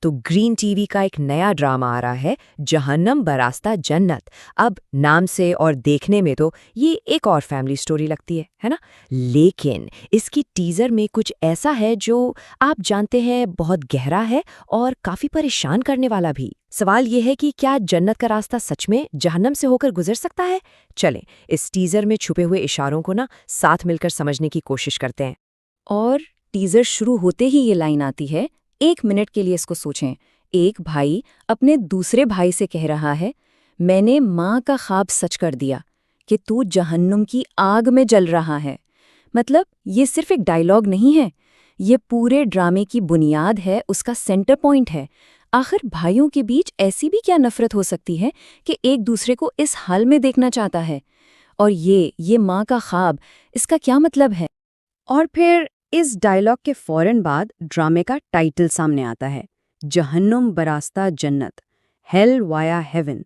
तो green TV का एक नया ड्रामा आ रहा है, जहन्नम बरास्ता जन्नत। अब नाम से और देखने में तो ये एक और फैमिली स्टोरी लगती है ना? लेकिन इसकी टीजर में कुछ ऐसा है जो आप जानते हैं बहुत गहरा है और काफी परेशान करने वाला भी। सवाल ये है कि क्या जन्नत का रास्ता सच में जहन्नम से होकर गुजर सकता है? चलें, इस टीजर में छुपे हुए इशारों को ना साथ मिलकर समझने की कोशिश करते हैं। और टीजर शुरू होते ही ये लाइन आती है, 1 मिनट के लिए इसको सोचें। एक भाई अपने दूसरे भाई से कह रहा है, मैंने माँ का ख्वाब सच कर दिया कि तू जहन्नुम की आग में जल रहा है। मतलब ये सिर्फ एक डायलॉग नहीं है, ये पूरे ड्रामे की बुनियाद है, उसका सेंटर पॉइंट है। आखिर भाइयों के बीच ऐसी भी क्या नफरत हो सकती है कि एक दूसरे को इस हाल में देखना चाहता है? और ये माँ का ख्वाब, इसका क्या मतलब है? और फिर इस डायलॉग के फौरन बाद ड्रामे का टाइटल सामने आता है, जहन्नुम बरास्ता जन्नत, हेल वाया हेवन।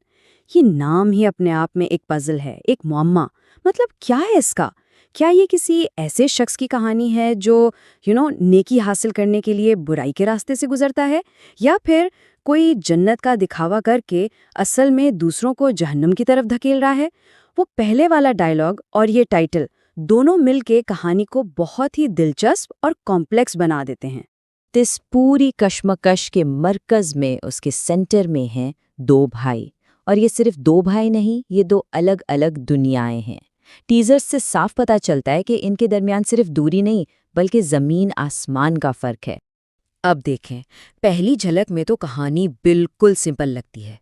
ये नाम ही अपने आप में एक पजल है, एक मुअम्मा। मतलब क्या है इसका? क्या ये किसी ऐसे शख्स की कहानी है जो नेकी हासिल करने के लिए बुराई के रास्ते से गुजरता है, या फिर कोई जन्नत का दिखावा करके असल में दूसरों को जहन्नुम की तरफ धकेल रहा है? वो पहले वाला डायलॉग और ये टाइटल दोनों मिलके कहानी को बहुत ही दिलचस्प और कॉम्प्लेक्स बना देते हैं। इस पूरी कश्मकश के मरकज में, उसके सेंटर में हैं 2 भाई। और ये सिर्फ 2 भाई नहीं, ये 2 अलग अलग दुनियाएं हैं। टीजर से साफ पता चलता है कि इनके दरमियान सिर्फ दूरी नहीं, बल्कि जमीन आसमान का फर्क है। अब देखें, पहली झलक में तो कहानी बिल्कुल सिंपल लगती है।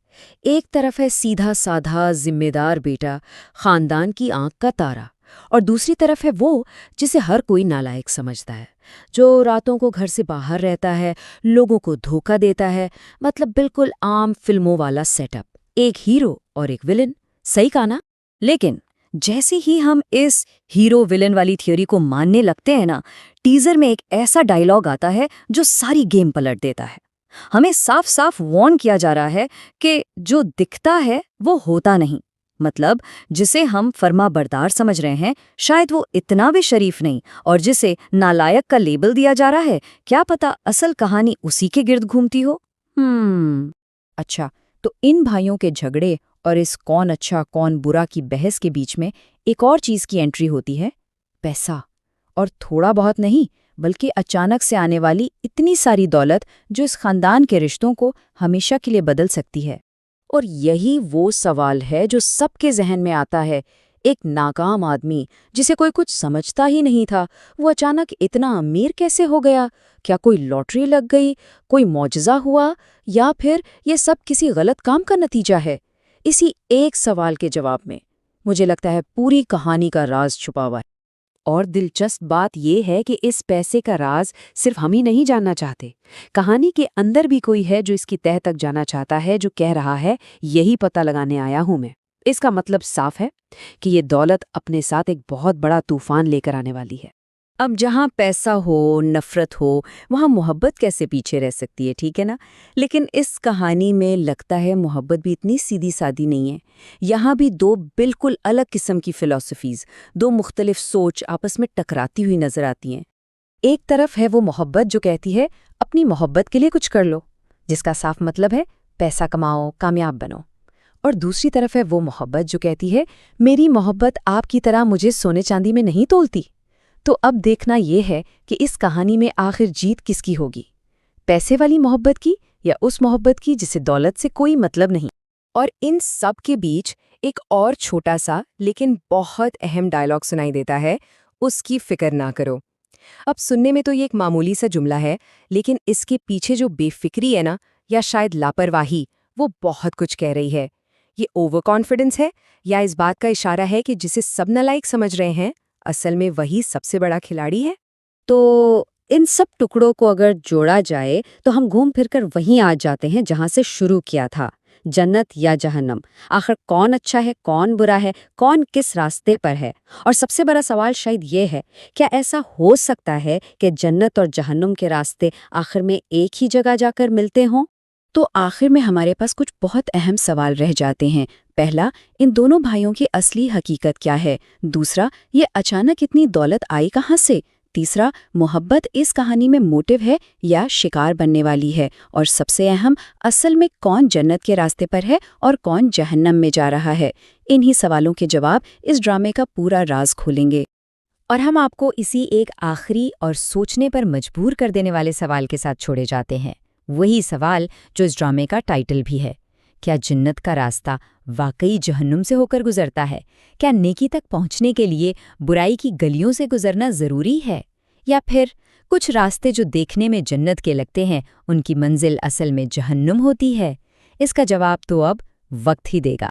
एक तरफ है सीधा साधा जिम्मेदार बेटा, खानदान की आंख का तारा, और दूसरी तरफ है वो जिसे हर कोई नालायक समझता है, जो रातों को घर से बाहर रहता है, लोगों को धोखा देता है। मतलब बिल्कुल आम फिल्मों वाला सेटअप, एक हीरो और एक विलन। सही कहा ना? लेकिन जैसे ही हम इस हीरो विलन वाली थियोरी को मानने लगते हैं ना, टीजर में एक ऐसा डायलॉग आता है जो सारी गेम पलट देता है। हमें साफ साफ वार्न किया जा रहा है कि जो दिखता है वो होता नहीं। मतलब जिसे हम फर्माबरदार समझ रहे हैं, शायद वो इतना भी शरीफ नहीं, और जिसे नालायक का लेबल दिया जा रहा है, क्या पता असल कहानी उसी के गिर्द घूमती हो। अच्छा, तो इन भाइयों के झगड़े और इस कौन अच्छा कौन बुरा की बहस के बीच में एक और चीज की एंट्री होती है, पैसा। और थोड़ा बहुत नहीं, बल्कि अचानक से आने वाली इतनी सारी दौलत जो इस खानदान के रिश्तों को हमेशा के लिए बदल सकती है। और यही वो सवाल है जो सबके जहन में आता है। एक नाकाम आदमी जिसे कोई कुछ समझता ही नहीं था, वो अचानक इतना अमीर कैसे हो गया? क्या कोई लॉटरी लग गई, कोई मौजज़ा हुआ, या फिर ये सब किसी गलत काम का नतीजा है? इसी एक सवाल के जवाब में मुझे लगता है पूरी कहानी का राज छुपा हुआ है। और दिलचस्प बात यह है कि इस पैसे का राज सिर्फ हम ही नहीं जानना चाहते। कहानी के अंदर भी कोई है जो इसकी तह तक जाना चाहता है, जो कह रहा है यही पता लगाने आया हूं मैं। इसका मतलब साफ है कि ये दौलत अपने साथ एक बहुत बड़ा तूफान लेकर आने वाली है। अब जहाँ पैसा हो, नफरत हो, वहाँ मोहब्बत कैसे पीछे रह सकती है, ठीक है ना? लेकिन इस कहानी में लगता है मोहब्बत भी इतनी सीधी सादी नहीं है। यहाँ भी 2 बिल्कुल अलग किस्म की फ़िलॉसफीज़, 2 मुख्तलिफ सोच आपस में टकराती हुई नजर आती हैं। एक तरफ है वो मोहब्बत जो कहती है अपनी मोहब्बत के लिए कुछ कर लो, जिसका साफ मतलब है पैसा कमाओ, कामयाब बनो। और दूसरी तरफ है वो मोहब्बत जो कहती है मेरी मोहब्बत आपकी तरह मुझे सोने चांदी में नहीं तोलती। तो अब देखना यह है कि इस कहानी में आखिर जीत किसकी होगी, पैसे वाली मोहब्बत की या उस मोहब्बत की जिसे दौलत से कोई मतलब नहीं। और इन सब के बीच एक और छोटा सा लेकिन बहुत अहम डायलॉग सुनाई देता है, उसकी फिक्र ना करो। अब सुनने में तो ये एक मामूली सा जुमला है, लेकिन इसके पीछे जो बेफिक्री है ना, या शायद लापरवाही, वो बहुत कुछ कह रही है। ये ओवर कॉन्फिडेंस है, या इस बात का इशारा है कि जिसे सब नालायक समझ रहे हैं, असल में वही सबसे बड़ा खिलाड़ी है? तो इन सब टुकड़ों को अगर जोड़ा जाए तो हम घूम फिरकर वहीं आ जाते हैं जहां से शुरू किया था, जन्नत या जहन्नम। आखिर कौन अच्छा है, कौन बुरा है, कौन किस रास्ते पर है? और सबसे बड़ा सवाल शायद ये है, क्या ऐसा हो सकता है कि जन्नत और जहन्नुम के रास्ते आखिर में एक ही जगह जाकर मिलते हों? तो आखिर में हमारे पास कुछ बहुत अहम सवाल रह जाते हैं। पहला, इन दोनों भाइयों की असली हकीकत क्या है? दूसरा, ये अचानक इतनी दौलत आई कहाँ से? तीसरा, मोहब्बत इस कहानी में मोटिव है या शिकार बनने वाली है, और सबसे अहम, असल में कौन जन्नत के रास्ते पर है और कौन जहन्नम में जा रहा है। इन्हीं सवालों के जवाब इस ड्रामे का पूरा राज खोलेंगे। और हम आपको इसी एक आखिरी और सोचने पर मजबूर कर देने वाले सवाल के साथ छोड़े जाते हैं, वही सवाल जो इस ड्रामे का टाइटल भी है। क्या जन्नत का रास्ता वाकई जहन्नुम से होकर गुजरता है? क्या नेकी तक पहुंचने के लिए बुराई की गलियों से गुजरना जरूरी है? या फिर कुछ रास्ते जो देखने में जन्नत के लगते हैं, उनकी मंजिल असल में जहन्नुम होती है? इसका जवाब तो अब वक्त ही देगा।